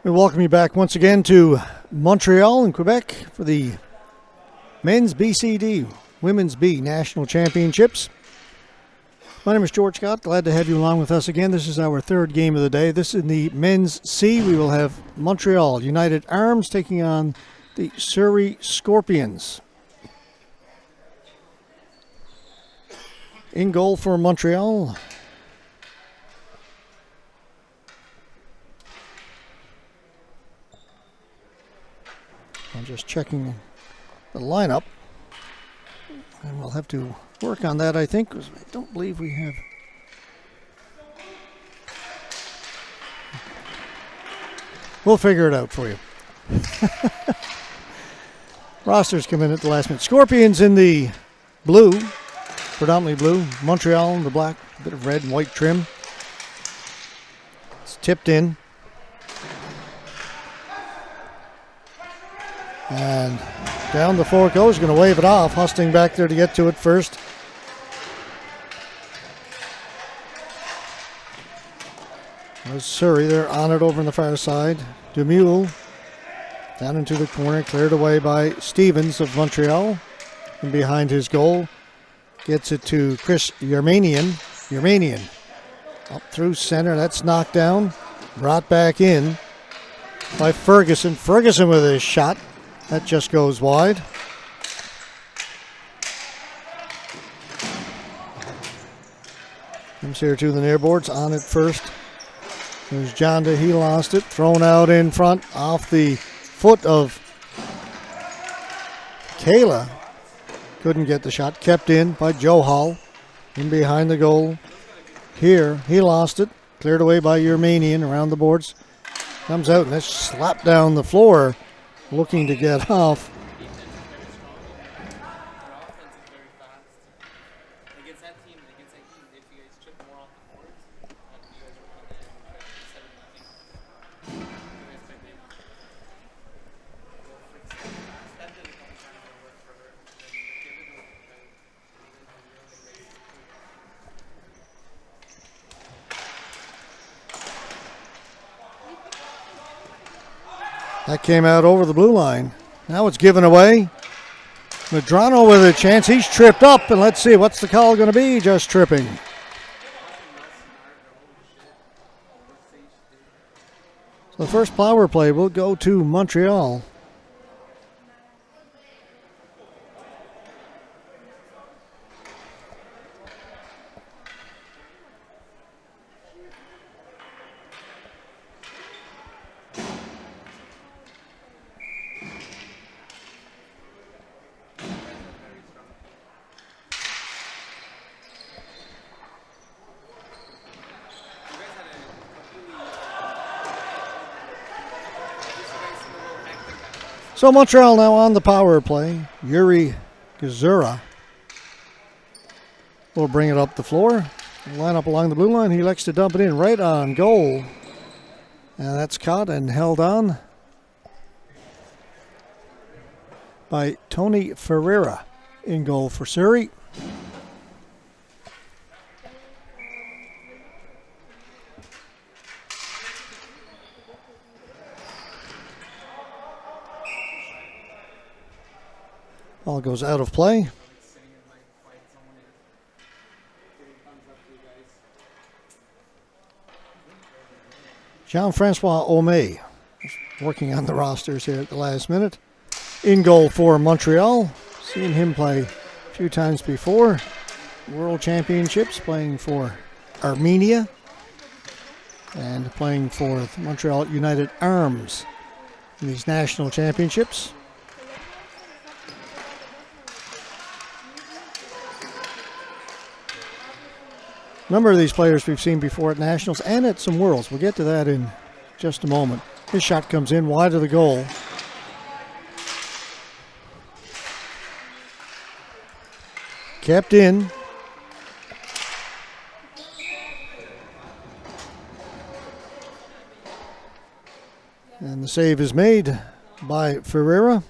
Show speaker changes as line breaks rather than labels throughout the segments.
We welcome you back once again to Montreal in Quebec for the Men's BCD Women's B National Championships. My name is George Scott. Glad to have you along with us again. This is our third game of the day. This is in the Men's C. We will have Montreal United Arms taking on the Surrey Scorpionz. In goal for Montreal, I'm just checking the lineup, and we'll have to work on that, I think, because I don't believe we have. We'll figure it out for you. Rosters come in at the last minute. Scorpionz in the blue, predominantly blue. Montreal in the black, a bit of red and white trim. It's tipped in. And down the floor it goes. Going to wave it off. Hustling back there to get to it first. There's Surrey. They're on it over on the far side. Demule down into the corner. Cleared away by Stevens of Montreal. And behind his goal. Gets it to Chris Yermanian. Up through center. That's knocked down. Brought back in by Ferguson. Ferguson with his shot. That just goes wide. Comes here to the near boards. On it first. There's Jonda. He lost it. Thrown out in front off the foot of Kayla. Couldn't get the shot. Kept in by Joe Hall. In behind the goal. Here. He lost it. Cleared away by Yermanian around the boards. Comes out and it's slapped down the floor. Looking to get off. That came out over the blue line. Now it's given away. Medrano with a chance. He's tripped up, and let's see, what's the call going to be? Just tripping. So the first power play will go to Montreal. So Montreal now on the power play. Yuri Gazura will bring it up the floor. Line up along the blue line. He likes to dump it in right on goal. And that's caught and held on by Tony Ferreira in goal for Surrey. Ball goes out of play. Jean-Francois Omey working on the rosters here at the last minute. In goal for Montreal. Seen him play a few times before. World Championships, playing for Armenia. And playing for the Montreal United Arms in these national championships. A number of these players we've seen before at Nationals and at some Worlds. We'll get to that in just a moment. His shot comes in wide of the goal. Kept in. And the save is made by Ferreira.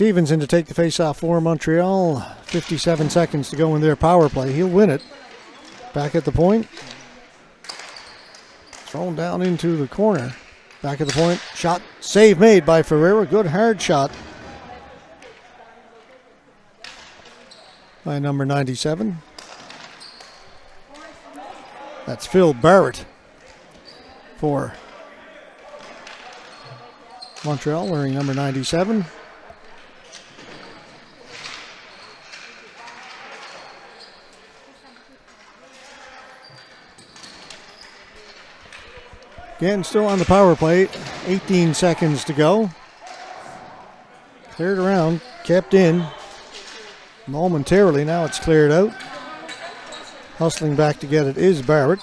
Stevens in to take the face-off for Montreal. 57 seconds to go in their power play. He'll win it. Back at the point. Thrown down into the corner. Back at the point. Shot. Save made by Ferreira. Good hard shot by number 97. That's Phil Barrett for Montreal, wearing number 97. Again, still on the power play. 18 seconds to go. Cleared around, kept in momentarily. Now it's cleared out. Hustling back to get it is Barrett.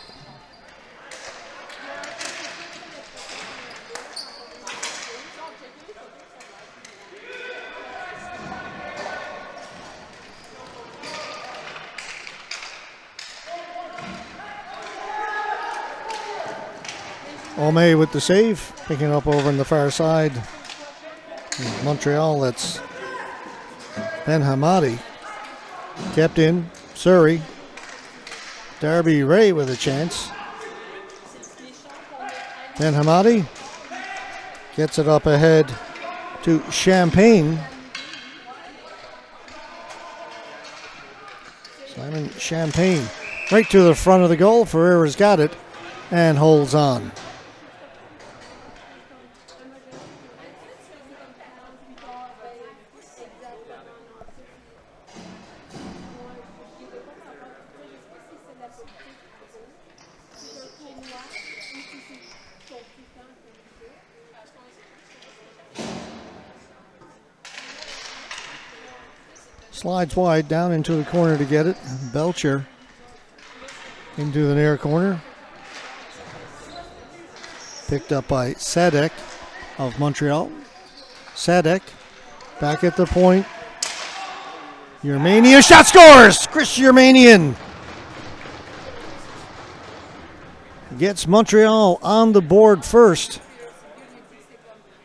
O'May with the save, picking up over on the far side. In Montreal, that's Ben Hamadi. Kept in, Surrey. Darby Ray with a chance. Ben Hamadi gets it up ahead to Champagne. Simon Champagne right to the front of the goal. Ferreira's got it and holds on. Slides wide down into the corner to get it. Belcher into the near corner. Picked up by Sadek of Montreal. Sadek back at the point. Yermanian shot scores! Chris Yermanian gets Montreal on the board first.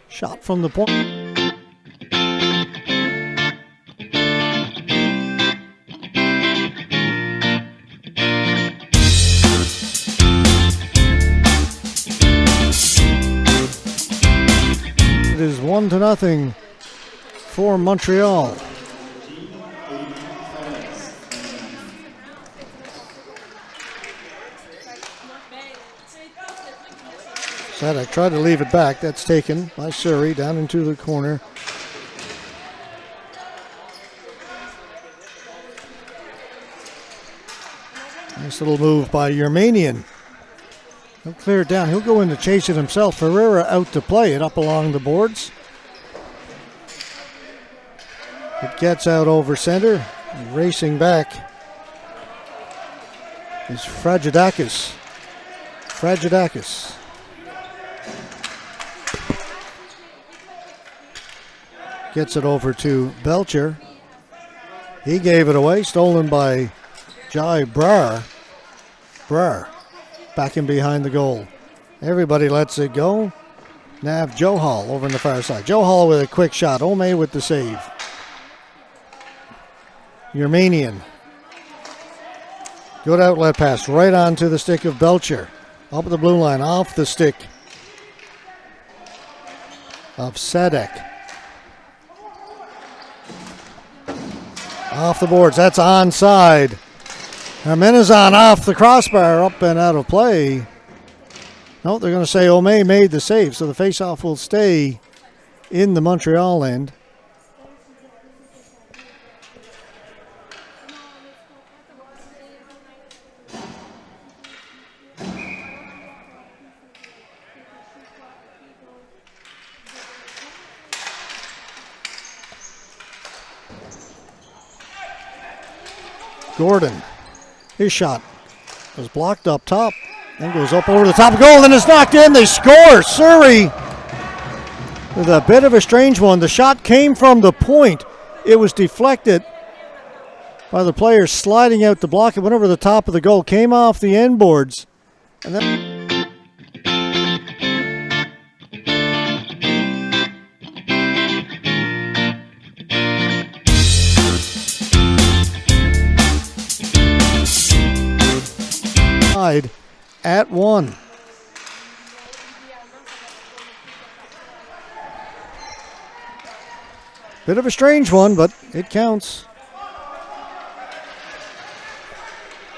Shot from the point. It is 1-0 for Montreal. Sadek tried to leave it back. That's taken by Surrey down into the corner. Nice little move by Yermanian. He'll clear it down. He'll go in to chase it himself. Ferreira out to play it up along the boards. It gets out over center. Racing back is Fragidakis. Gets it over to Belcher. He gave it away. Stolen by Jai Brar. Back in behind the goal. Everybody lets it go. Nav Johal over on the far side. Johal with a quick shot. O'May with the save. Yermanian. Good outlet pass right onto the stick of Belcher. Up at the blue line. Off the stick of Sadek. Off the boards. That's onside. Armenazan off the crossbar, up and out of play. No, they're going to say O'May made the save, so the faceoff will stay in the Montreal end. Gordon. His shot was blocked up top, then goes up over the top of goal, then it's knocked in. They score. Surrey with a bit of a strange one. The shot came from the point. It was deflected by the player sliding out to block it. Went over the top of the goal, came off the end boards, and then tied at 1. Bit of a strange one, but it counts.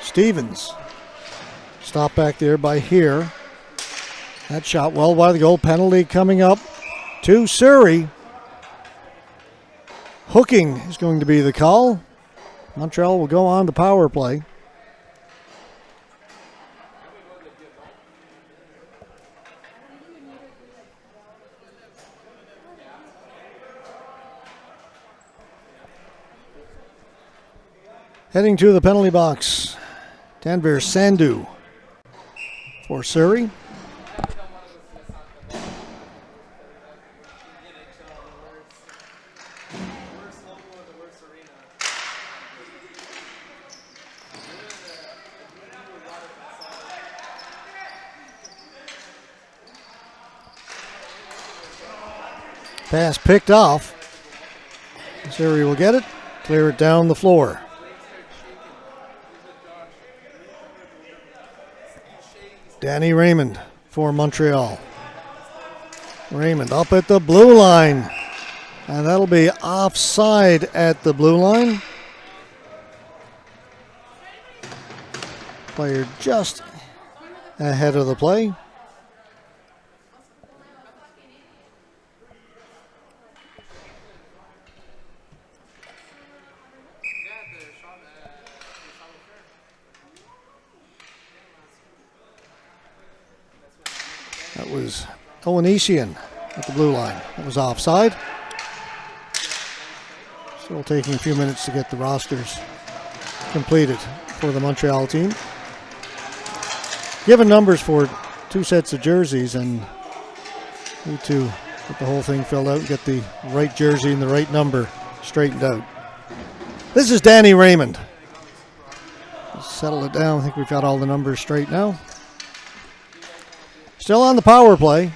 Stevens. Stop back there by Here. That shot well by the goal. Penalty coming up to Surrey. Hooking is going to be the call. Montreal will go on the power play. Heading to the penalty box, Tanvir Sandhu for Surrey. Pass picked off. Surrey will get it, clear it down the floor. Danny Raymond for Montreal. Raymond up at the blue line. And that'll be offside at the blue line. Player just ahead of the play. That was Owenesian at the blue line. That was offside. Still taking a few minutes to get the rosters completed for the Montreal team. Given numbers for 2 sets of jerseys, and need to get the whole thing filled out and get the right jersey and the right number straightened out. This is Danny Raymond. Let's settle it down. I think we've got all the numbers straight now. Still on the power play.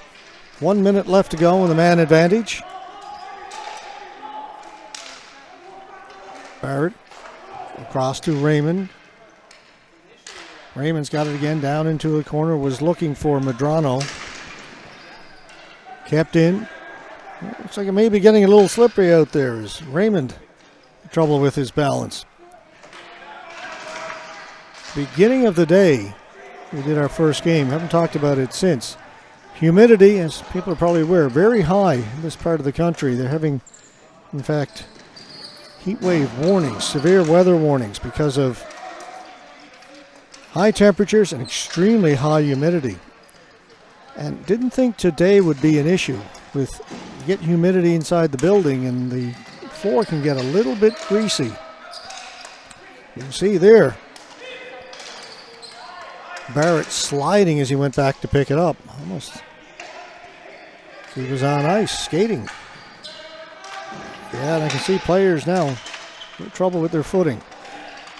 1 minute left to go with a man advantage. Barrett across to Raymond. Raymond's got it again down into the corner. Was looking for Medrano. Kept in. Looks like it may be getting a little slippery out there. Is Raymond in trouble with his balance? Beginning of the day. We did our first game. Haven't talked about it since. Humidity, as people are probably aware, very high in this part of the country. They're having, in fact, heat wave warnings, severe weather warnings because of high temperatures and extremely high humidity. And didn't think today would be an issue with get humidity inside the building and the floor can get a little bit greasy. You can see there. Barrett sliding as he went back to pick it up. Almost. He was on ice, skating. Yeah, and I can see players now in trouble with their footing.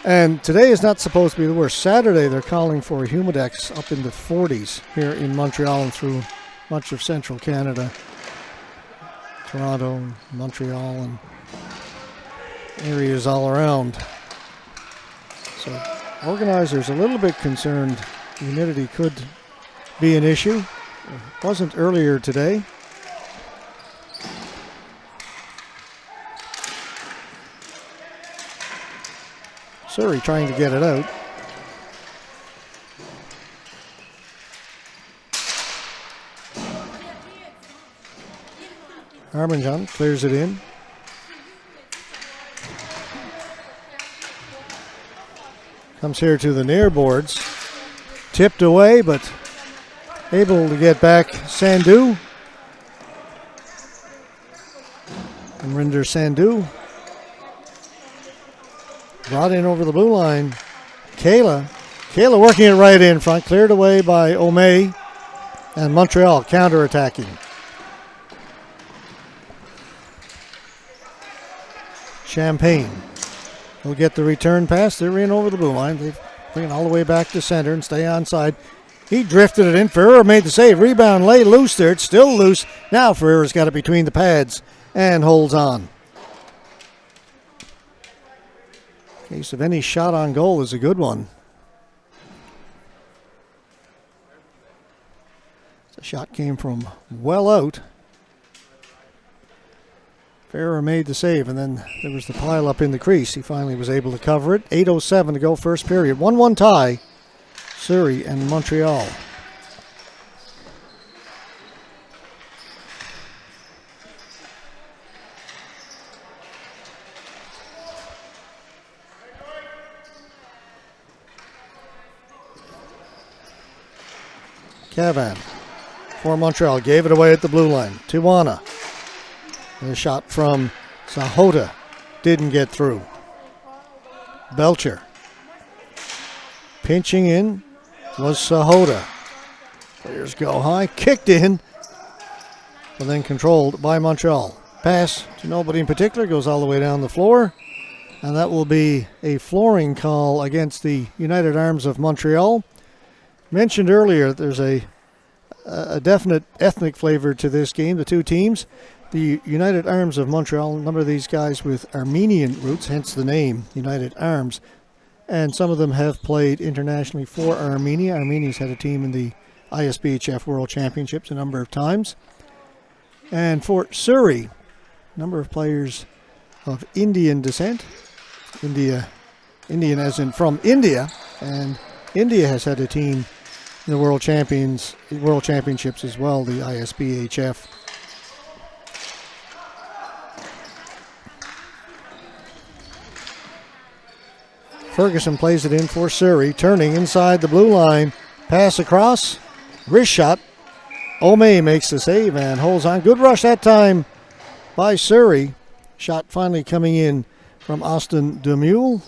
And today is not supposed to be the worst. Saturday, they're calling for a humidex up in the 40s here in Montreal and through much of central Canada. Toronto, Montreal, and areas all around. So organizers a little bit concerned humidity could be an issue. It wasn't earlier today. Surrey trying to get it out. Harmonjon clears it in. Comes here to the near boards. Tipped away, but able to get back Sandhu. And Rinder Sandhu. Brought in over the blue line. Kayla working it right in front. Cleared away by O'May. And Montreal counterattacking. Champagne will get the return pass. They're in over the blue line. They bring it all the way back to center and stay onside. He drifted it in. Ferreira made the save. Rebound lay loose there. It's still loose. Now Ferreira's got it between the pads and holds on. Case of any shot on goal is a good one. The shot came from well out. Ferrer made the save, and then there was the pile up in the crease. He finally was able to cover it. 8:07 to go first period. 1-1 tie, Surrey and Montreal. Cavan for Montreal gave it away at the blue line. Tijuana. The shot from Sahota didn't get through. Belcher. Pinching in was Sahota. Players go high. Kicked in. But then controlled by Montreal. Pass to nobody in particular. Goes all the way down the floor. And that will be a flooring call against the United Arms of Montreal. Mentioned earlier, there's a definite ethnic flavor to this game, the two teams. The United Arms of Montreal, a number of these guys with Armenian roots, hence the name United Arms. And some of them have played internationally for Armenia. Armenia's had a team in the ISBHF World Championships a number of times. And for Surrey, a number of players of Indian descent. Indian as in from India. And India has had a team in the World Championships as well, the ISBHF. Ferguson plays it in for Surrey, turning inside the blue line. Pass across, wrist shot. O'May makes the save and holds on. Good rush that time by Surrey. Shot finally coming in from Austin Demule.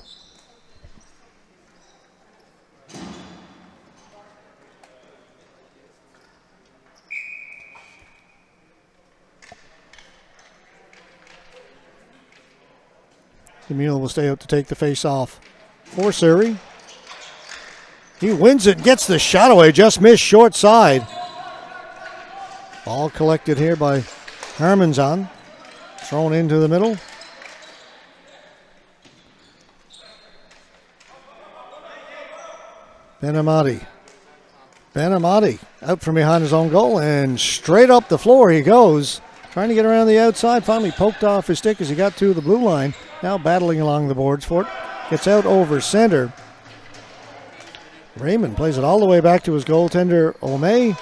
Demule will stay out to take the face off for Surrey. He wins it, gets the shot away, just missed short side. Ball collected here by Hermanson. Thrown into the middle. Benamati out from behind his own goal and straight up the floor he goes. Trying to get around the outside. Finally poked off his stick as he got to the blue line. Now battling along the boards for it. Gets out over center. Raymond plays it all the way back to his goaltender, O'May.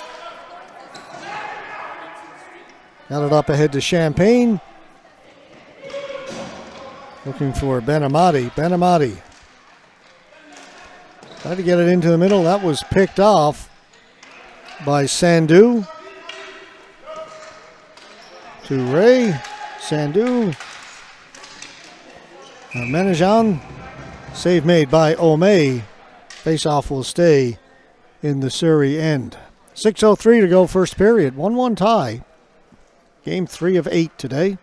Got it up ahead to Champagne. Looking for Benamati. Tried to get it into the middle. That was picked off by Sandu. To Ray. Sandu. Menajan. Save made by O'May. Face-off will stay in the Surrey end. 6:03 to go first period. 1-1 tie. Game 3 of 8 today.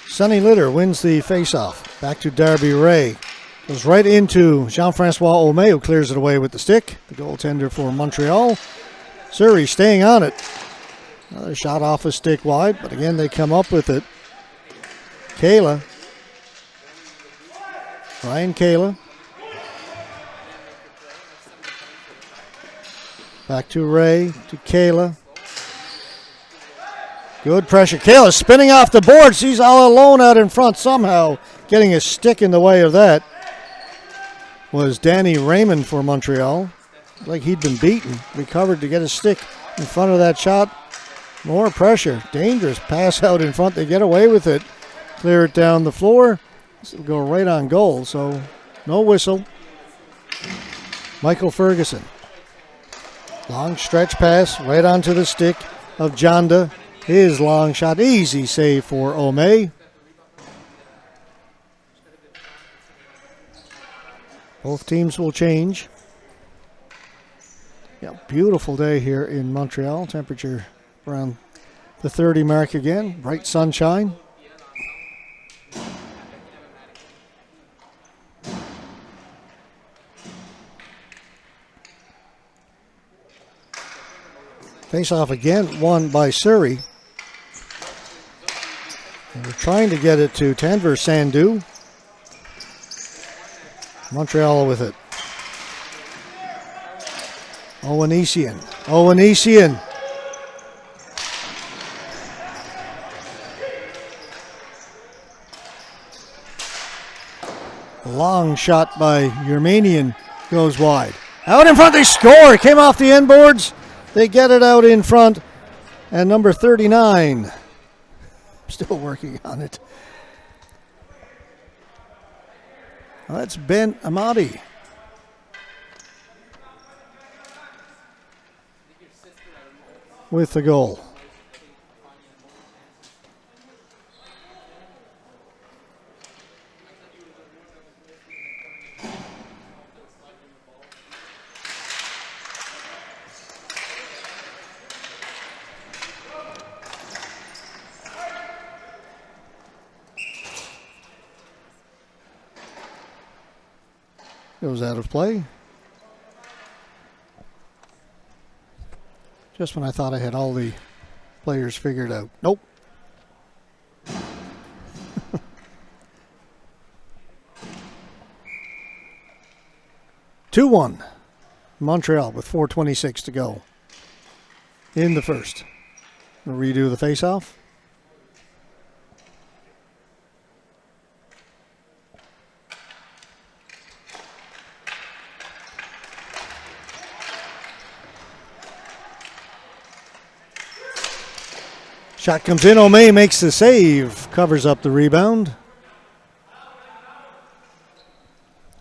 Sonny Litter wins the face-off. Back to Darby Ray. Goes right into Jean-Francois O'May, who clears it away with the stick. The goaltender for Montreal. Surrey staying on it. Another shot off a stick wide, but again they come up with it. Ryan Kayla. Back to Ray, to Kayla. Good pressure. Kayla spinning off the boards. He's all alone out in front somehow. Getting a stick in the way of that was Danny Raymond for Montreal. Like he'd been beaten. Recovered to get a stick in front of that shot. More pressure. Dangerous pass out in front. They get away with it. Clear it down the floor. This will go right on goal, so no whistle. Michael Ferguson. Long stretch pass right onto the stick of Jonda. His long shot, easy save for O'May. Both teams will change. Yeah, beautiful day here in Montreal. Temperature around the 30 mark again. Bright sunshine. Face-off again, won by Surrey. And we're trying to get it to Tanver Sandu. Montreal with it. Owenesian. Long shot by Yermanian goes wide. Out in front, they score. It came off the end boards. They get it out in front. And number 39. Still working on it. Well, that's Ben Amadi. With the goal. Goes out of play. Just when I thought I had all the players figured out. Nope. (2-1) Montreal with 4:26 to go in the first. We'll redo the face-off. Shot comes in. O'May makes the save. Covers up the rebound.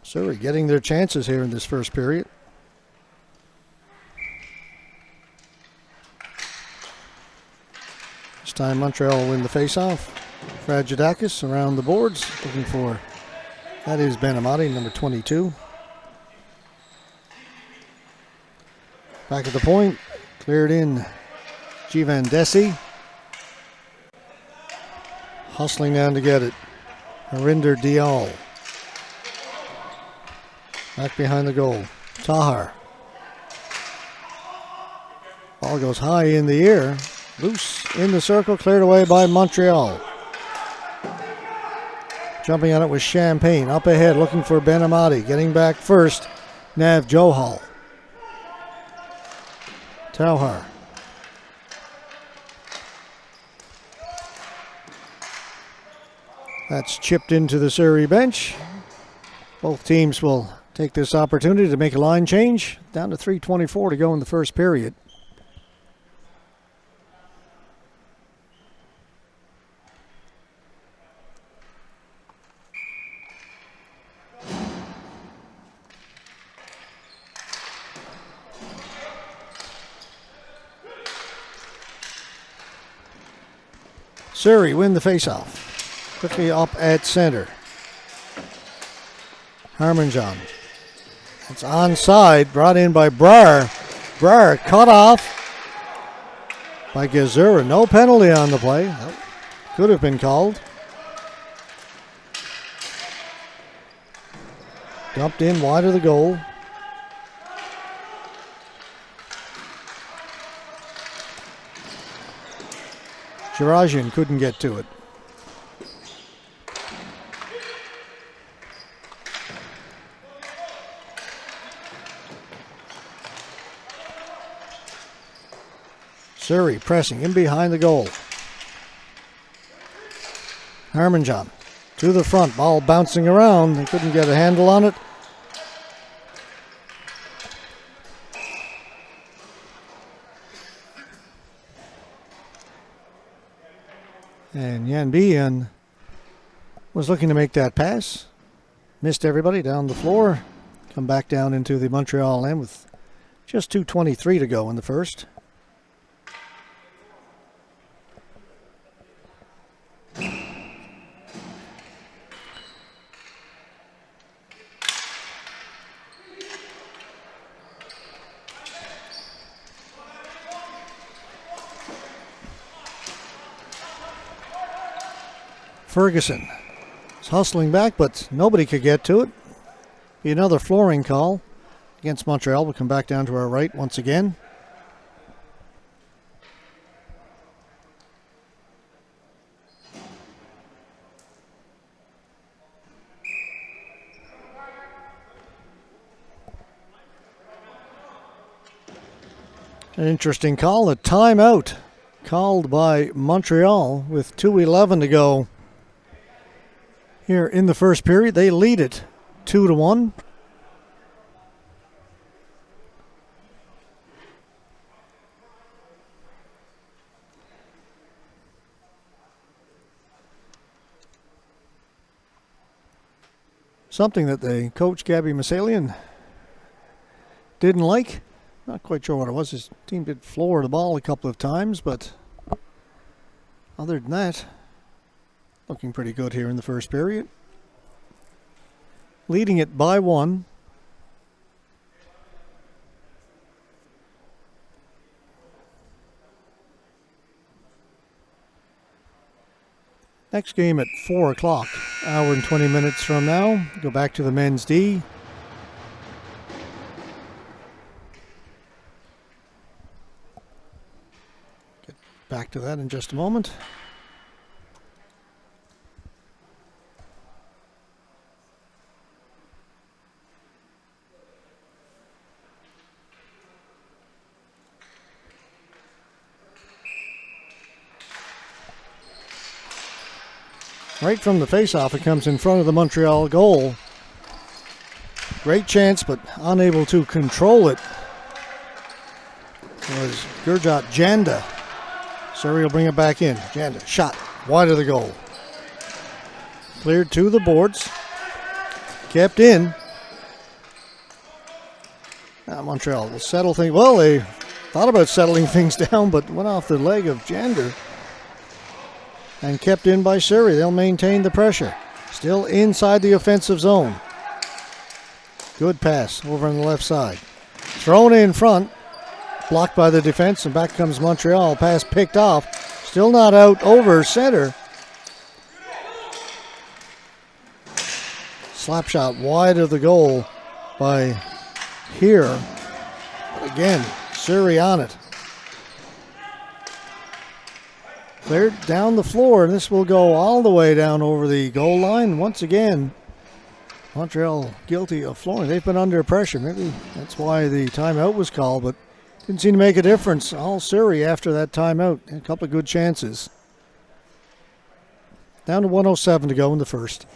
Surrey getting their chances here in this first period. This time Montreal will win the face-off. Fragidakis around the boards. Looking for, that is Ben Amadi, number 22. Back at the point. Cleared in Jivan Desi. Hustling down to get it. Harinder Dial. Back behind the goal. Tahar. Ball goes high in the air. Loose in the circle. Cleared away by Montreal. Jumping on it was Champagne. Up ahead looking for Ben Amadi. Getting back first. Nav Johal. Tahar. That's chipped into the Surrey bench. Both teams will take this opportunity to make a line change. Down to 3:24 to go in the first period. Surrey win the faceoff. Quickly up at center. Harmonjohn. It's onside, brought in by Brar. Brar cut off by Gazura. No penalty on the play. That could have been called. Dumped in wide of the goal. Jarajian couldn't get to it. Surrey pressing in behind the goal. Harmonjohn to the front. Ball bouncing around. They couldn't get a handle on it. And Yan Bian was looking to make that pass. Missed everybody down the floor. Come back down into the Montreal end with just 2:23 to go in the first. Ferguson is hustling back, but nobody could get to it. Be another flooring call against Montreal. We'll come back down to our right once again. An interesting call, a timeout called by Montreal with 2:11 to go here in the first period. They lead it 2-1. Something that the coach, Gabby Masalian, didn't like. Not quite sure what it was. His team did floor the ball a couple of times, but other than that, looking pretty good here in the first period. Leading it by 1. Next game at 4 o'clock, hour and 20 minutes from now. Go back to the men's D. Get back to that in just a moment. Right from the faceoff, it comes in front of the Montreal goal. Great chance, but unable to control it was Gurjot Janda. Surrey will bring it back in. Janda, shot wide of the goal. Cleared to the boards. Kept in. Now Montreal will settle things. Well, they thought about settling things down, but went off the leg of Janda. And kept in by Surrey. They'll maintain the pressure. Still inside the offensive zone. Good pass over on the left side. Thrown in front. Blocked by the defense, and back comes Montreal. Pass picked off. Still not out over center. Slap shot wide of the goal by here. But again, Surrey on it. Cleared down the floor, and this will go all the way down over the goal line. Once again, Montreal guilty of flooring. They've been under pressure. Maybe that's why the timeout was called, but didn't seem to make a difference. All Surrey after that timeout. A couple of good chances. Down to 1:07 to go in the first.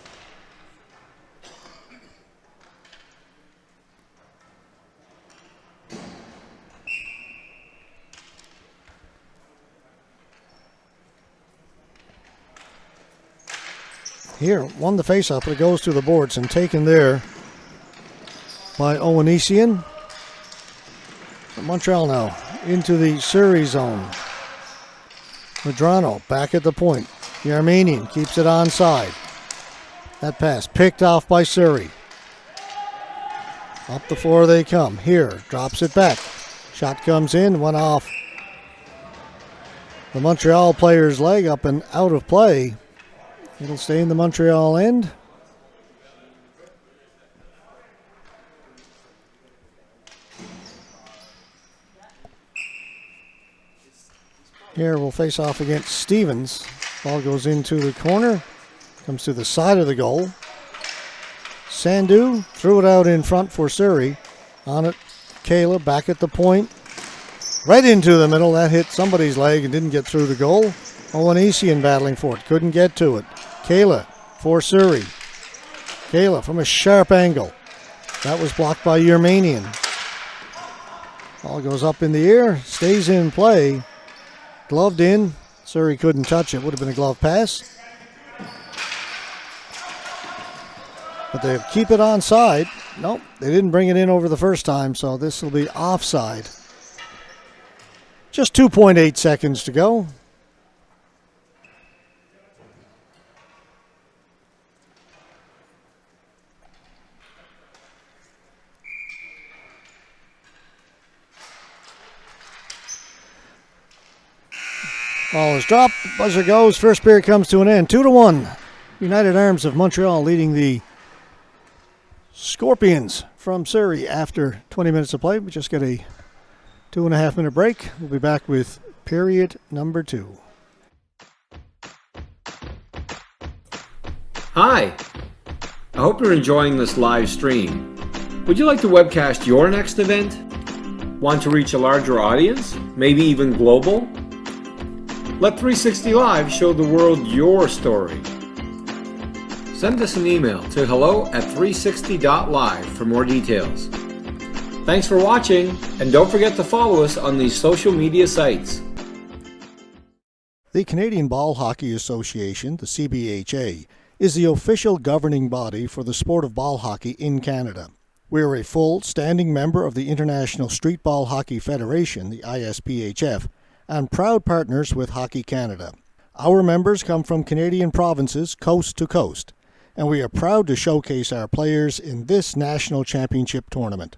Here, won the faceoff, but it goes to the boards and taken there by Owenesian. Montreal now into the Surrey zone. Medrano back at the point. The Armenian keeps it onside. That pass picked off by Surrey. Up the floor they come. Here, drops it back. Shot comes in, went off the Montreal player's leg, up and out of play. It'll stay in the Montreal end. Here we'll face off against Stevens. Ball goes into the corner. Comes to the side of the goal. Sandu threw it out in front for Surrey. On it, Kayla back at the point. Right into the middle. That hit somebody's leg and didn't get through the goal. Owenesian battling for it. Couldn't get to it. Kayla for Surrey. Kayla from a sharp angle. That was blocked by Yermanian. Ball goes up in the air. Stays in play. Gloved in. Surrey couldn't touch it. Would have been a glove pass. But they keep it onside. Nope, they didn't bring it in over the first time, so this will be offside. Just 2.8 seconds to go. Ball is dropped. Buzzer goes. First period comes to an end. 2-1. United Arms of Montreal leading the Scorpionz from Surrey after 20 minutes of play. We just get a 2.5 minute break. We'll be back with period number 2.
Hi. I hope you're enjoying this live stream. Would you like to webcast your next event?
Want to reach a larger audience? Maybe even global? Let 360 Live show the world your story. Send us an email to hello@360.live for more details. Thanks for watching, and don't forget to follow us on these social media sites.
The Canadian Ball Hockey Association, the CBHA, is the official governing body for the sport of ball hockey in Canada. We are a full standing member of the International Street Ball Hockey Federation, the ISPHF, and proud partners with Hockey Canada. Our members come from Canadian provinces coast to coast, and we are proud to showcase our players in this national championship tournament.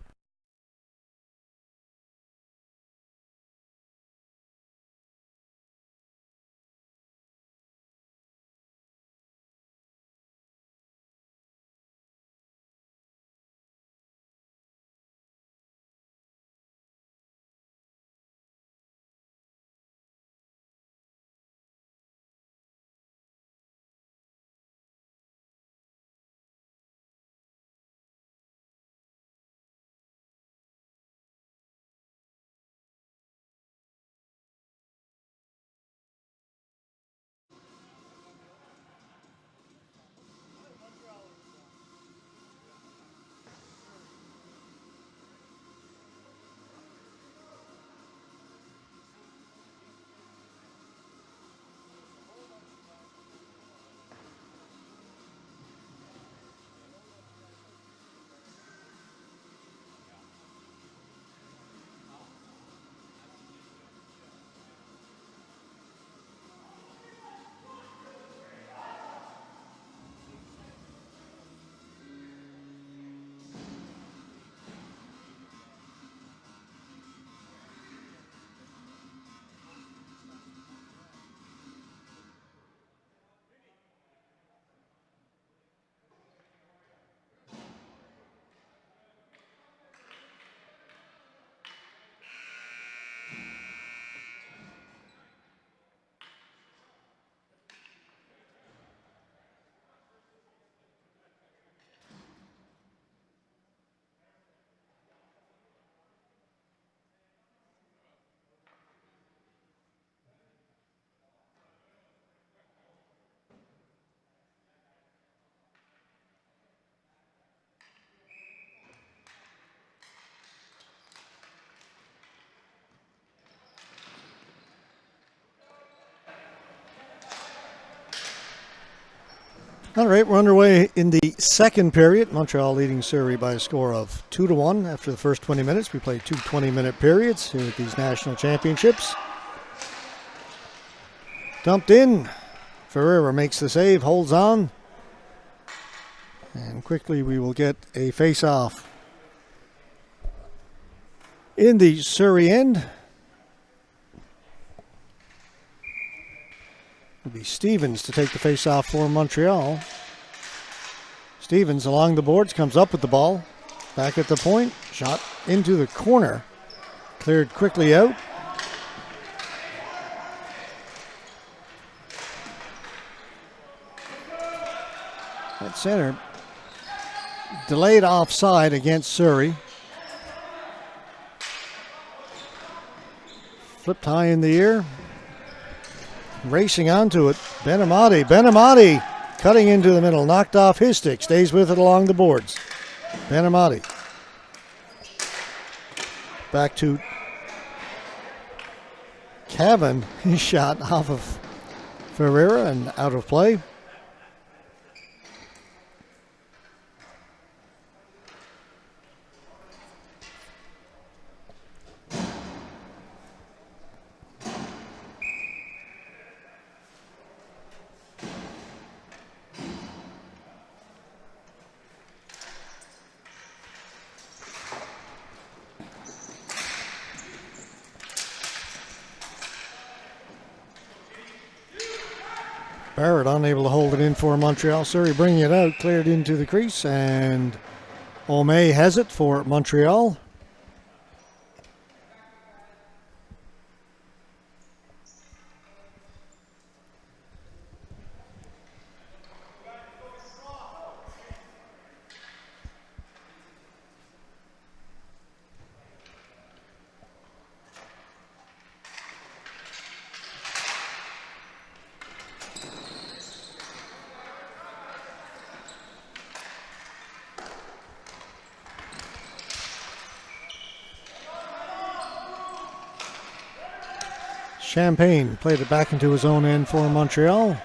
All right, we're underway in the second period. Montreal leading Surrey by a score of 2-1 after the first 20 minutes. We played two 20-minute periods here at these national championships. Dumped in. Ferreira makes the save, holds on. And quickly we will get a face-off in the Surrey end. It'll be Stevens to take the face-off for Montreal. Stevens along the boards, comes up with the ball. Back at the point, shot into the corner. Cleared quickly out. At center, delayed offside against Surrey. Flipped high in the air. Racing onto it, Benamati cutting into the middle, knocked off his stick, stays with it along the boards. Benamati. Back to Cavan, his shot off of Ferreira and out of play. Barrett unable to hold it in for Montreal. Surrey bringing it out, cleared into the crease, and O'May has it for Montreal. Champagne played it back into his own end for Montreal.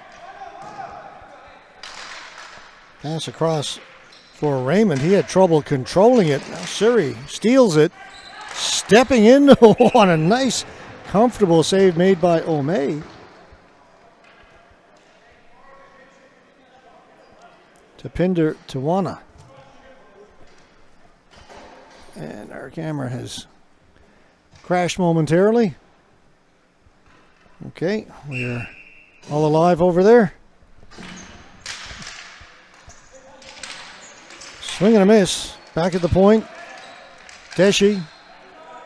Pass across for Raymond. He had trouble controlling it. Now Surrey steals it. Stepping in on a nice, comfortable save made by O'May. Tapinder Tawana. And our camera has crashed momentarily. Okay, we're all alive over there. Swing and a miss. Back at the point. Deshi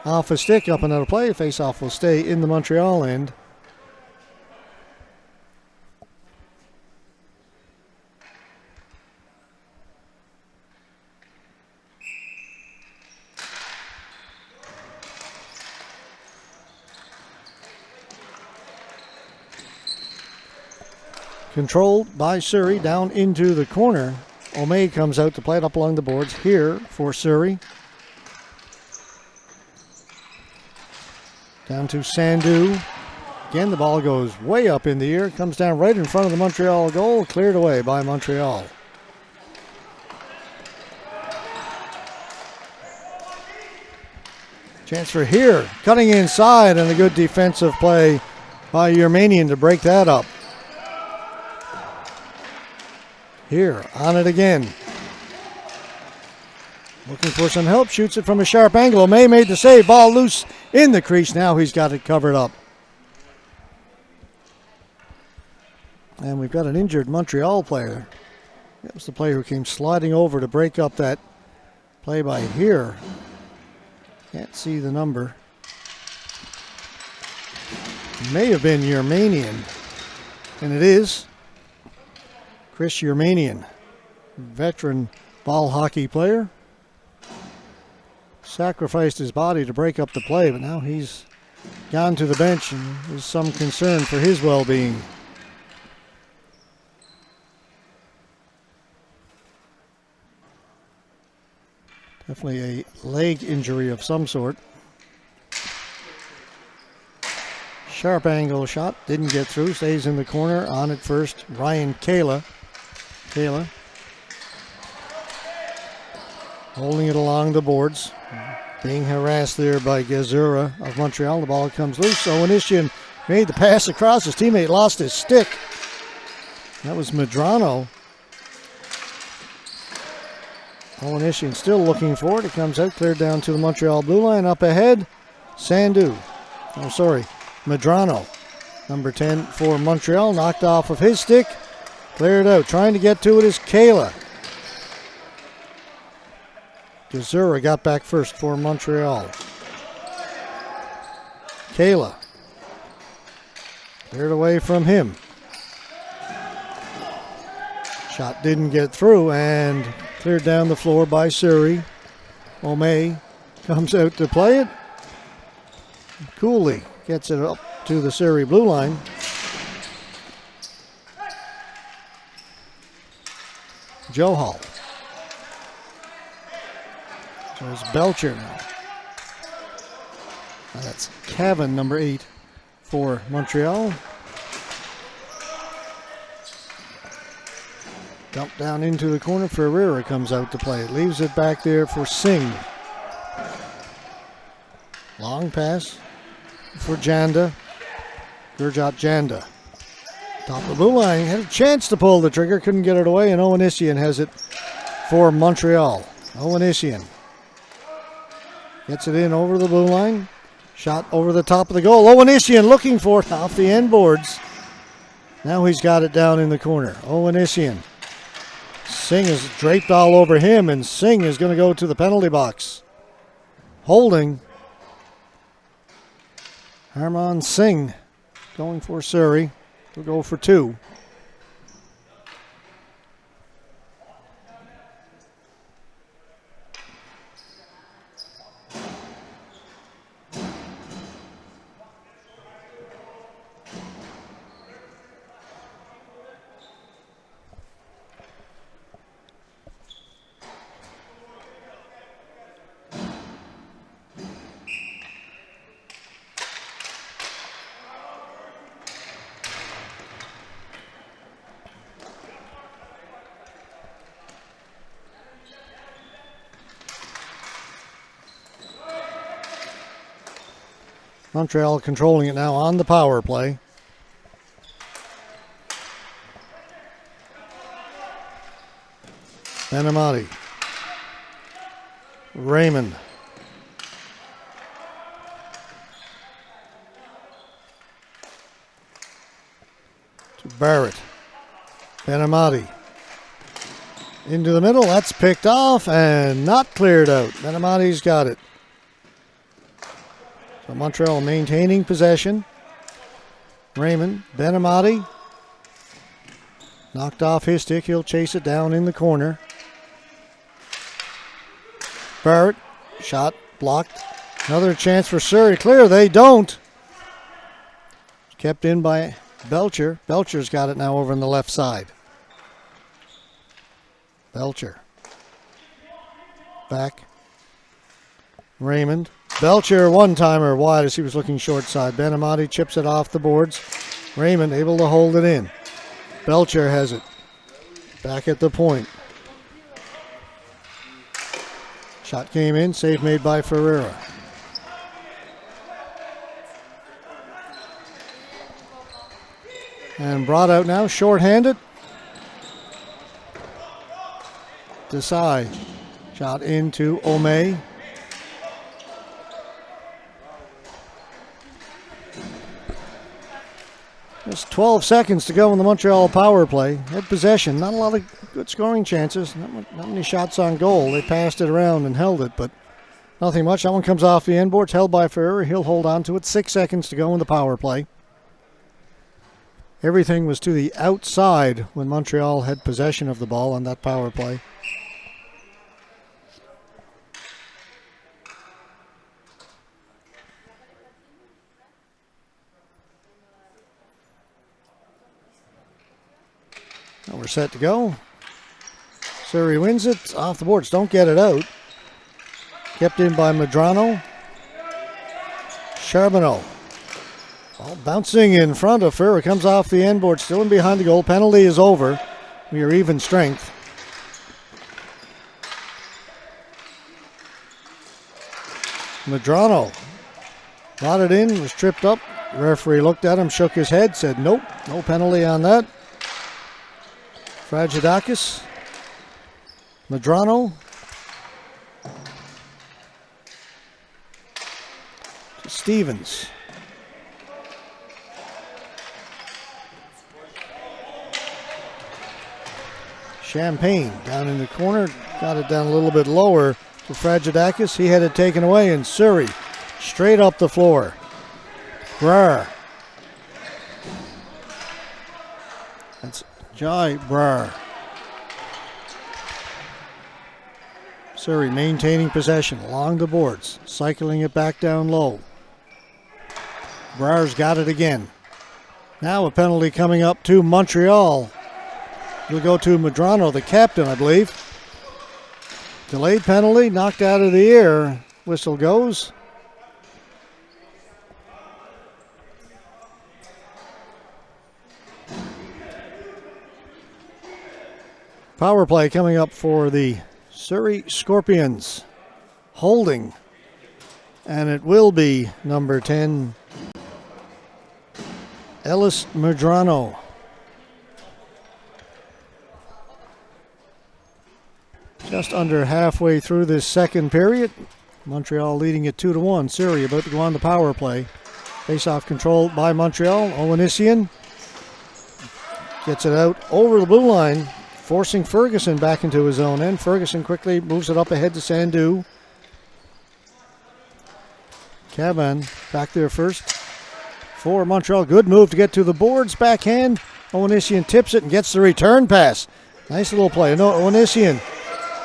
off a stick, up and out of play. Face-off will stay in the Montreal end. Controlled by Surrey down into the corner. O'May comes out to play it up along the boards here for Surrey. Down to Sandu. Again, the ball goes way up in the air. Comes down right in front of the Montreal goal. Cleared away by Montreal. Chance for here. Cutting inside and a good defensive play by Yermanian to break that up. Here, on it again. Looking for some help, shoots it from a sharp angle. O'May made the save, ball loose in the crease. Now he's got it covered up. And we've got an injured Montreal player. That was the player who came sliding over to break up that play by here. Can't see the number. May have been Yermanian. And it is Chris Yermanian, veteran ball hockey player. Sacrificed his body to break up the play, but now he's gone to the bench and there's some concern for his well-being. Definitely a leg injury of some sort. Sharp angle shot, didn't get through, stays in the corner. On it first, Ryan Kayla. Holding it along the boards. Being harassed there by Gazura of Montreal. The ball comes loose. Owenisian made the pass across. His teammate lost his stick. That was Medrano. Owenisian still looking for it. It comes out, cleared down to the Montreal blue line. Up ahead, Medrano. Number 10 for Montreal. Knocked off of his stick. Cleared out. Trying to get to it is Kayla. Gazura got back first for Montreal. Kayla. Cleared away from him. Shot didn't get through and cleared down the floor by Surrey. O'May comes out to play it. Cooley gets it up to the Surrey blue line. Johal. So it's Belcher now. That's Cavan, number 8 for Montreal. Dump down into the corner. Ferreira comes out to play it. Leaves it back there for Singh. Long pass for Janda. Gurjot Janda. Top of the blue line. Had a chance to pull the trigger. Couldn't get it away. And Owenisian has it for Montreal. Owenisian gets it in over the blue line. Shot over the top of the goal. Owenisian looking for it off the end boards. Now he's got it down in the corner. Owenisian. Singh is draped all over him, and Singh is going to go to the penalty box. Holding. Harman Singh going for Surrey. He'll go for 2. Montreal controlling it now on the power play. Benamati. Raymond. To Barrett. Benamati. Into the middle. That's picked off and not cleared out. Benamati's got it. So Montreal maintaining possession. Raymond. Benamati. Knocked off his stick. He'll chase it down in the corner. Barrett. Shot blocked. Another chance for Surrey. Clear. They don't. Kept in by Belcher. Belcher's got it now over on the left side. Belcher. Back. Raymond. Belcher one-timer wide as he was looking short side. Benamati chips it off the boards. Raymond able to hold it in. Belcher has it. Back at the point. Shot came in. Save made by Ferreira. And brought out now, short-handed. Desai. Shot into Omei. Just 12 seconds to go in the Montreal power play. Had possession. Not a lot of good scoring chances. Not many shots on goal. They passed it around and held it, but nothing much. That one comes off the end boards. Held by Ferreira. He'll hold on to it. 6 seconds to go in the power play. Everything was to the outside when Montreal had possession of the ball on that power play. Now we're set to go. Surrey wins it. Off the boards. Don't get it out. Kept in by Medrano. Charbonneau. Ball bouncing in front of Ferreira. Comes off the end board. Still in behind the goal. Penalty is over. We are even strength. Medrano got it in. Was tripped up. The referee looked at him. Shook his head. Said nope. No penalty on that. Fragidakis. Medrano. Stevens. Champagne down in the corner. Got it down a little bit lower to Fragidakis. He had it taken away, and Surrey straight up the floor. Brar. That's Jai Brar. Surrey maintaining possession along the boards, cycling it back down low. Brar's got it again. Now a penalty coming up to Montreal. It'll go to Medrano, the captain, I believe. Delayed penalty, knocked out of the air. Whistle goes. Power play coming up for the Surrey Scorpionz. Holding. And it will be number 10, Ellis Medrano. Just under halfway through this second period. Montreal leading it 2-1. Surrey about to go on the power play. Face-off control by Montreal. Owenissian gets it out over the blue line, forcing Ferguson back into his own end. Ferguson quickly moves it up ahead to Sandu. Caban back there first for Montreal. Good move to get to the boards. Backhand. Owenissian tips it and gets the return pass. Nice little play. No, Owenissian.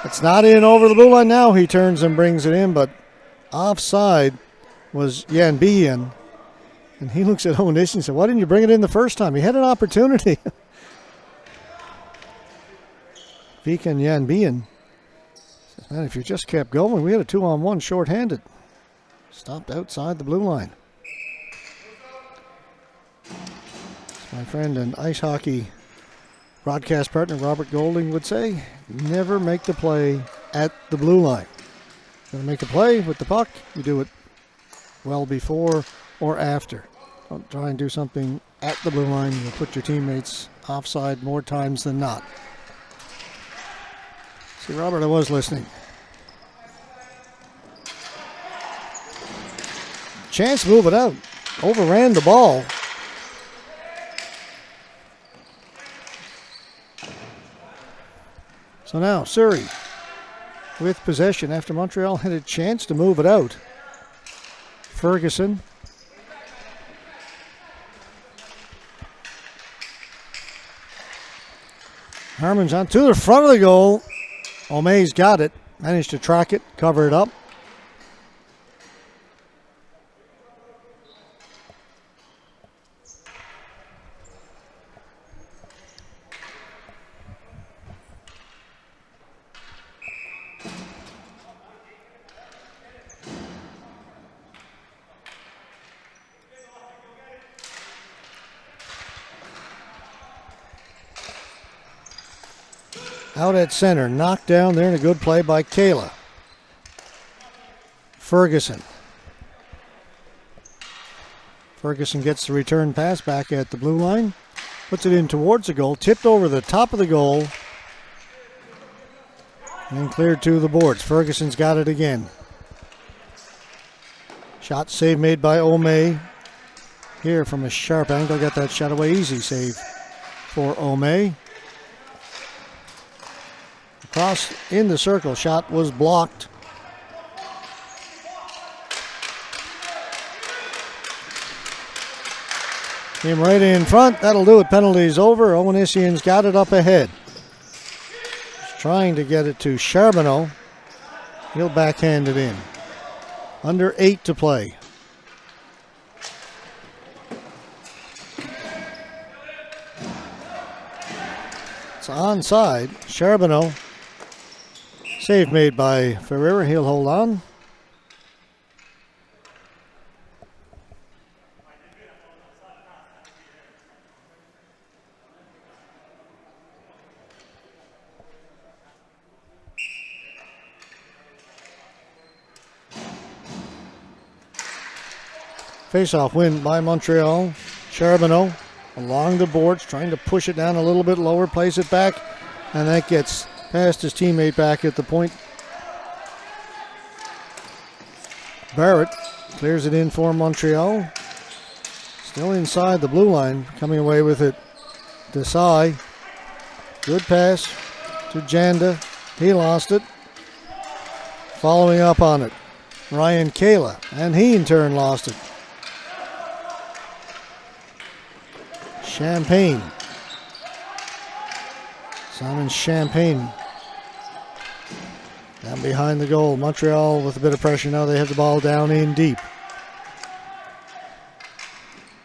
It's not in over the blue line now. He turns and brings it in, but offside was Yanbian. And he looks at Owenissian and said, why didn't you bring it in the first time? He had an opportunity. Vikan Yanbian says, man, if you just kept going, we had a 2-on-1 short-handed. Stopped outside the blue line. As my friend and ice hockey broadcast partner Robert Golding would say, never make the play at the blue line. Going to make the play with the puck, you do it well before or after. Don't try and do something at the blue line. You'll put your teammates offside more times than not. See, Robert, I was listening. Chance to move it out. Overran the ball. So now Surrey with possession after Montreal had a chance to move it out. Ferguson. Harmon's on to the front of the goal. O'May's got it. Managed to track it, cover it up. Out at center, knocked down there, and a good play by Kayla. Ferguson. Ferguson gets the return pass back at the blue line. Puts it in towards the goal, tipped over the top of the goal, and cleared to the boards. Ferguson's got it again. Shot save made by O'May. Here from a sharp angle, got that shot away. Easy save for O'May. Cross in the circle. Shot was blocked. Came right in front. That'll do it. Penalty's over. Owen Isian's got it up ahead. He's trying to get it to Charbonneau. He'll backhand it in. Under 8 to play. It's onside. Charbonneau. Save made by Ferreira. He'll hold on. Face-off win by Montreal. Charbonneau along the boards, trying to push it down a little bit lower, plays it back, and that gets past his teammate back at the point. Barrett clears it in for Montreal. Still inside the blue line, coming away with it. Desai. Good pass to Janda. He lost it. Following up on it, Ryan Kayla, and he in turn lost it. Champagne. Simon Champagne. Down behind the goal. Montreal with a bit of pressure now. They have the ball down in deep.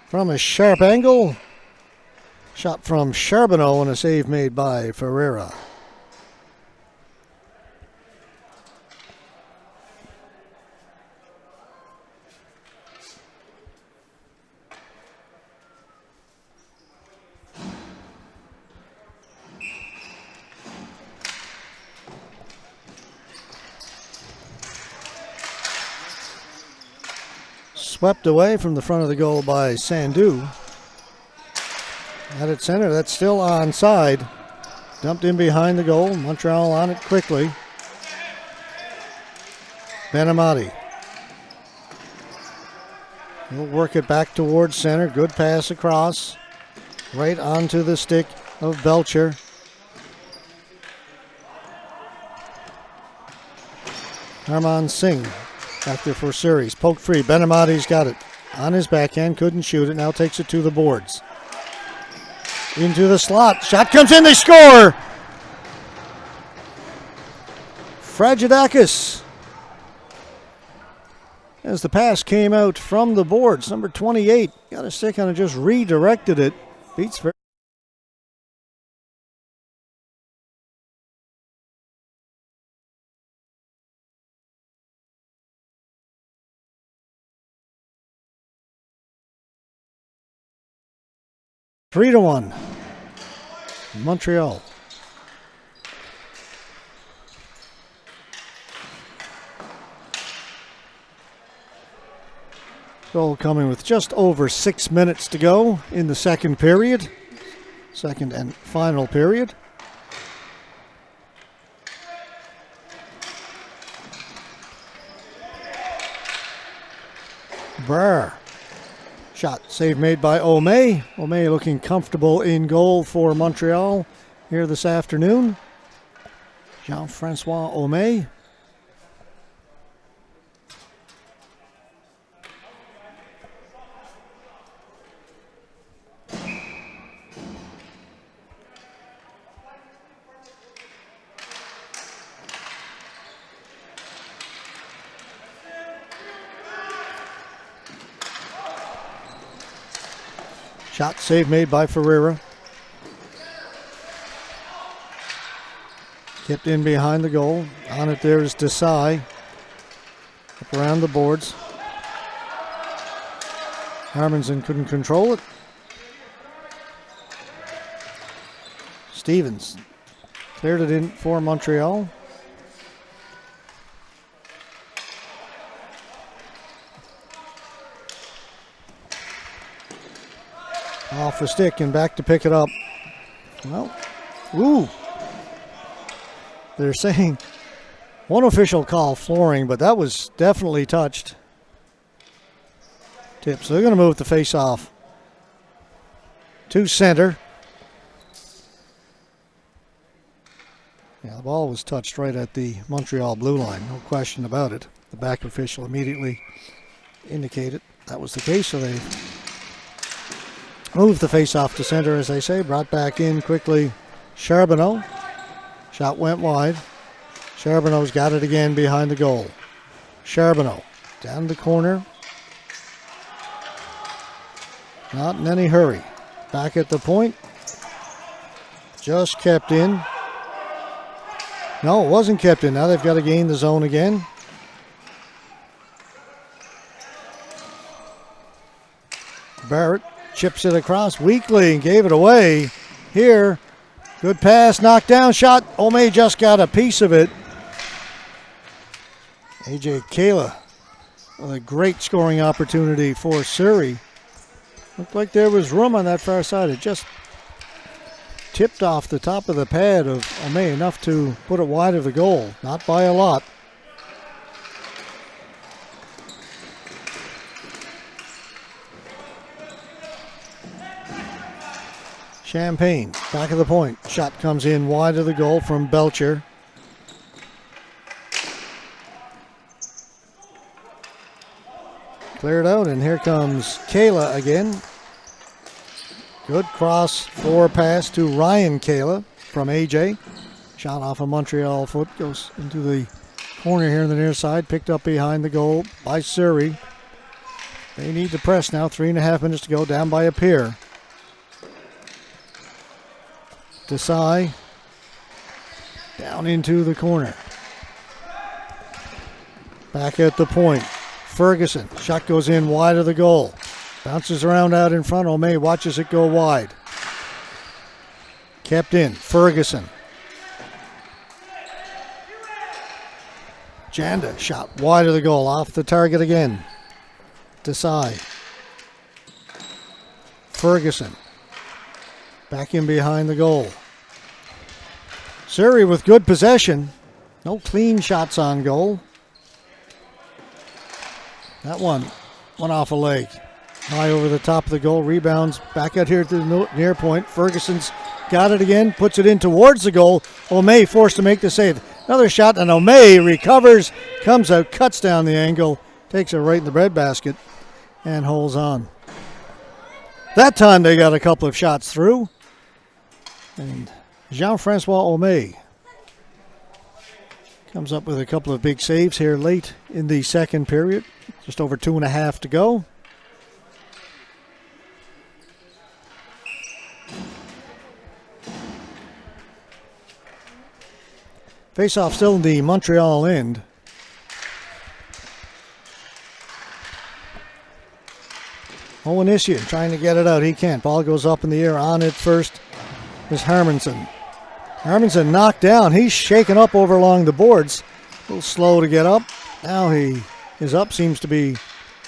From a sharp angle. Shot from Charbonneau and a save made by Ferreira. Swept away from the front of the goal by Sandu. At its center, that's still onside. Dumped in behind the goal. Montreal on it quickly. Benamati. He'll work it back towards center. Good pass across. Right onto the stick of Belcher. Harman Singh. Back there for Surrey. Poked free. Benamati's got it. On his backhand. Couldn't shoot it. Now takes it to the boards. Into the slot. Shot comes in. They score! Fragidakis. As the pass came out from the boards. Number 28. Got a stick on it. Just redirected it. Beats 3-1. Montreal. Goal coming with just over 6 minutes to go in the second period. Second and final period. Brr. Shot save made by O'May. O'May looking comfortable in goal for Montreal here this afternoon. Jean-Francois O'May. Shot save made by Ferreira. Kept in behind the goal. On it there is Desai. Up around the boards. Harmanson couldn't control it. Stevens cleared it in for Montreal. Off the stick and back to pick it up. Well, ooh. They're saying one official call flooring, but that was definitely touched. Tip. So they're going to move the face off to center. Yeah, the ball was touched right at the Montreal blue line. No question about it. The back official immediately indicated that was the case, so they moved the face-off to center, as I say. Brought back in quickly Charbonneau. Shot went wide. Charbonneau's got it again behind the goal. Charbonneau down the corner. Not in any hurry. Back at the point. Just kept in. No, it wasn't kept in. Now they've got to gain the zone again. Barrett chips it across weakly and gave it away. Here, good pass, knocked down, shot. O'May just got a piece of it. A.J. Kayla with a great scoring opportunity for Surrey. Looked like there was room on that far side. It just tipped off the top of the pad of O'May, enough to put it wide of the goal. Not by a lot. Champagne, back of the point. Shot comes in wide of the goal from Belcher. Cleared out, and here comes Kayla again. Good cross forward pass to Ryan Kayla from AJ. Shot off a Montreal foot, goes into the corner here on the near side. Picked up behind the goal by Surrey. They need to press now. 3.5 minutes to go, down by a pair. Desai down into the corner. Back at the point. Ferguson. Shot goes in wide of the goal. Bounces around out in front. O'May watches it go wide. Kept in. Ferguson. Janda. Shot wide of the goal. Off the target again. Desai. Ferguson. Back in behind the goal. Surrey with good possession. No clean shots on goal. That one went off a leg. High over the top of the goal. Rebounds back out here to the near point. Ferguson's got it again. Puts it in towards the goal. O'May forced to make the save. Another shot, and O'May recovers. Comes out, cuts down the angle. Takes it right in the breadbasket and holds on. That time they got a couple of shots through. And Jean-Francois O'May comes up with a couple of big saves here late in the second period. Just over 2.5 to go. Face-off still in the Montreal end. Owen Ishian trying to get it out. He can't. Ball goes up in the air. On it first is Harmanson. Harmanson knocked down. He's shaken up over along the boards. A little slow to get up. Now he is up. Seems to be,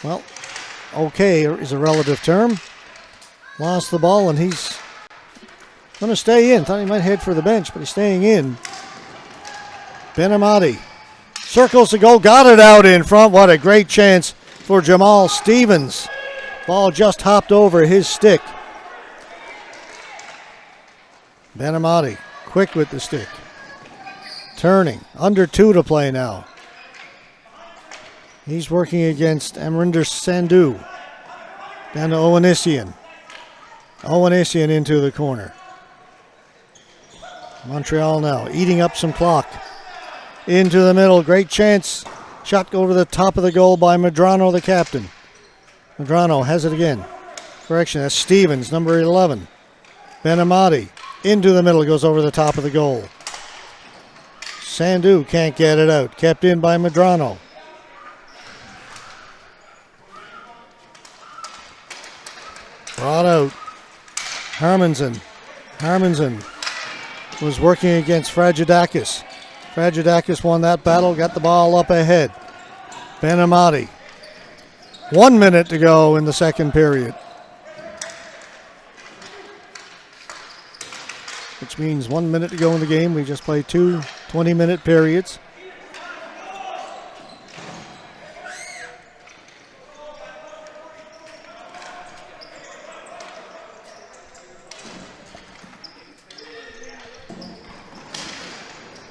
well, okay is a relative term. Lost the ball, and he's going to stay in. Thought he might head for the bench, but he's staying in. Benamati circles the goal, got it out in front. What a great chance for Jamal Stevens. Ball just hopped over his stick. Benamati, quick with the stick. Turning, under 2 to play now. He's working against Amrinder Sandhu. Down to Owenissian. Owenissian into the corner. Montreal now eating up some clock. Into the middle, great chance. Shot over the top of the goal by Medrano, the captain. Medrano has it again. Correction, that's Stevens, number 11. Benamati into the middle, goes over the top of the goal. Sandhu can't get it out. Kept in by Medrano. Brought out. Hermansen. Hermansen was working against Fragidakis. Fragidakis won that battle, got the ball up ahead. Benamati. 1 minute to go in the second period. Which means 1 minute to go in the game. We just played 2 20-minute periods.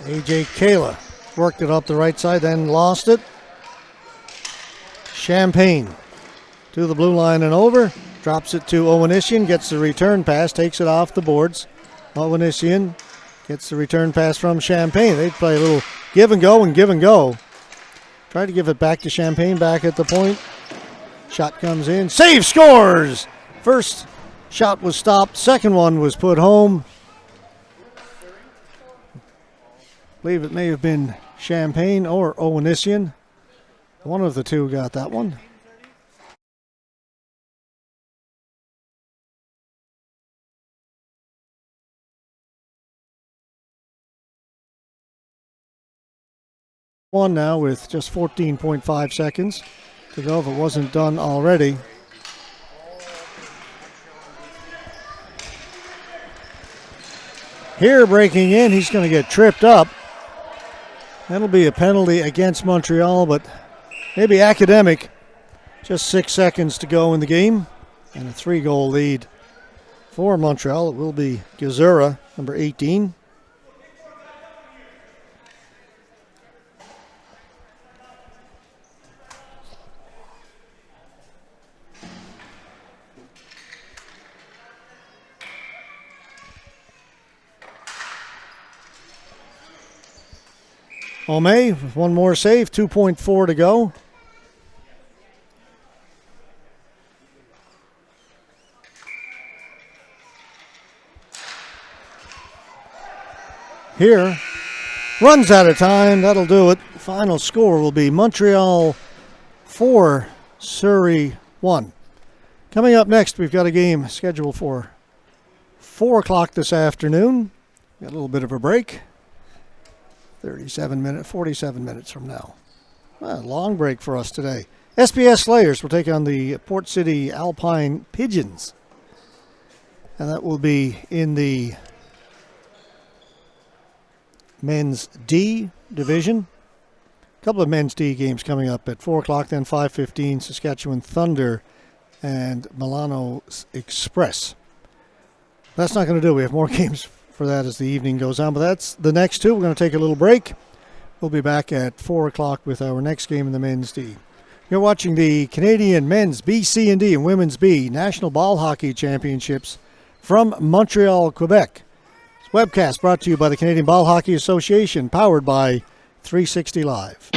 A.J. Kayla worked it up the right side, then lost it. Champagne to the blue line and over. Drops it to Owenissian, gets the return pass, takes it off the boards. Owenissian gets the return pass from Champagne. They play a little give and go and give and go. Try to give it back to Champagne, back at the point. Shot comes in. Save, scores! First shot was stopped. Second one was put home. I believe it may have been Champagne or Owenissian. One of the two got that one. One now with just 14.5 seconds to go if it wasn't done already. Here breaking in, he's going to get tripped up. That'll be a penalty against Montreal, but maybe academic. Just 6 seconds to go in the game and a 3-goal lead for Montreal. It will be Gazura, number 18. Omey with one more save, 2.4 to go. Here, runs out of time, that'll do it. Final score will be Montreal 4, Surrey 1. Coming up next, we've got a game scheduled for 4 o'clock this afternoon. Got a little bit of a break. 47 minutes from now. A long break for us today. SBS Slayers will take on the Port City Alpine Pigeons. And that will be in the men's D division. A couple of men's D games coming up at 4 o'clock, then 5:15, Saskatchewan Thunder and Milano Express. That's not going to do. We have more games for that as the evening goes on, but that's the next two. We're going to take a little break. We'll be back at 4 o'clock with our next game in the men's D. You're watching the Canadian Men's B, C, and D and Women's B National Ball Hockey Championships from Montreal, Quebec. This webcast brought to you by the Canadian Ball Hockey Association, powered by 360 Live.